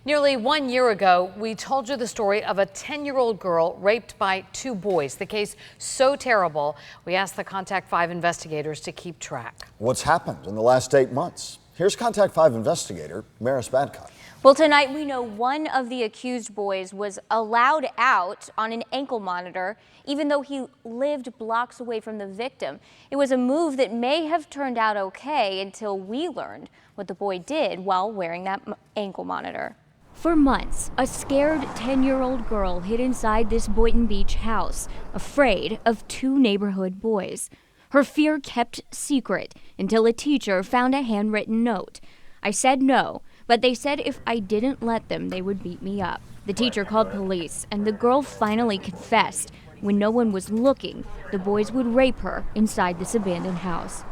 Nearly 1 year ago, we told you the story of a 10-year-old girl raped by two boys. The case so terrible, we asked the Contact 5 investigators to keep track. What's happened in the last 8 months? Here's Contact 5 investigator Maris Badcock. Well, tonight we know one of the accused boys was allowed out on an ankle monitor, even though he lived blocks away from the victim. It was a move that may have turned out okay until we learned what the boy did while wearing that ankle monitor. For months, a scared 10-year-old girl hid inside this Boynton Beach house, afraid of two neighborhood boys. Her fear kept secret until a teacher found a handwritten note. I said no, but they said if I didn't let them, they would beat me up. The teacher called police, and the girl finally confessed. When no one was looking, the boys would rape her inside this abandoned house.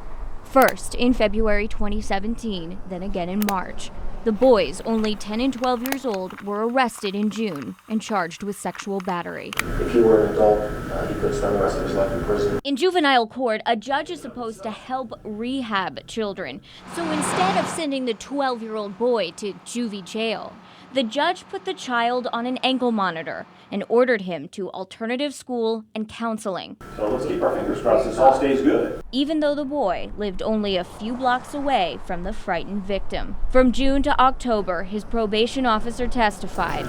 First in February 2017, then again in March. The boys, only 10 and 12 years old, were arrested in June and charged with sexual battery. If he were an adult, he could spend the rest of his life in prison. In juvenile court, a judge is supposed to help rehab children. So instead of sending the 12-year-old boy to juvie jail, the judge put the child on an ankle monitor and ordered him to alternative school and counseling. So let's keep our fingers crossed this all stays good. Even though the boy lived only a few blocks away from the frightened victim. From June to October, his probation officer testified.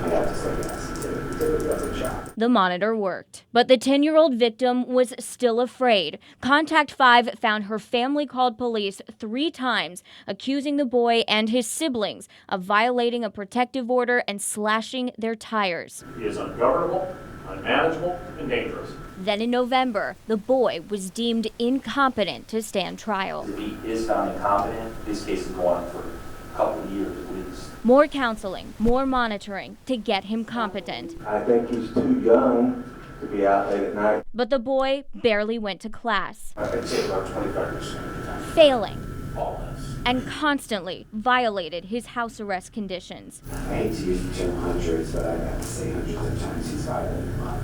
The monitor worked, but the 10-year-old victim was still afraid. Contact 5 found her family called police 3 times, accusing the boy and his siblings of violating a protective order and slashing their tires. He is ungovernable, unmanageable, and dangerous. Then in November, the boy was deemed incompetent to stand trial. If he is found incompetent, this case is going on for a couple of years at least. More counseling, more monitoring to get him competent. I think he's too young to be out late at night. But the boy barely went to class, I'd say about 25%. failing, All this. and constantly violated his house arrest conditions. I hate to use the term hundreds, but I have to say hundreds of times he's violated mine.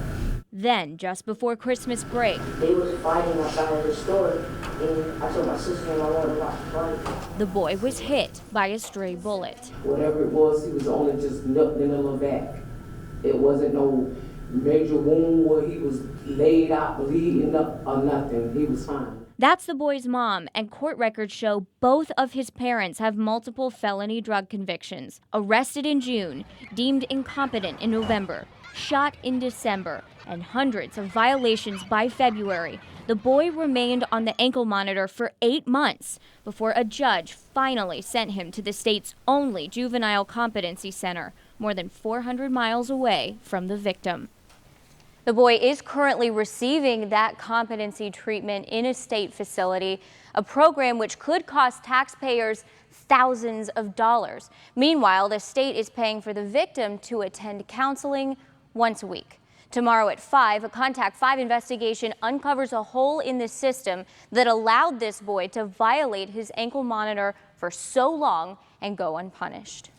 Then, just before Christmas break, They was fighting outside of the store, and I told my sister-in-law I wanted to watch the fight. the boy was hit by a stray bullet. Whatever it was, he was only just nipped in the little back. It wasn't no major wound where he was laid out bleeding up or nothing. He was fine. That's the boy's mom, and court records show both of his parents have multiple felony drug convictions. Arrested in June, deemed incompetent in November, shot in December, and hundreds of violations by February. The boy remained on the ankle monitor for 8 months before a judge finally sent him to the state's only juvenile competency center, more than 400 miles away from the victim. The boy is currently receiving that competency treatment in a state facility, a program which could cost taxpayers thousands of dollars. Meanwhile, the state is paying for the victim to attend counseling once a week. Tomorrow at 5, a Contact 5 investigation uncovers a hole in the system that allowed this boy to violate his ankle monitor for so long and go unpunished.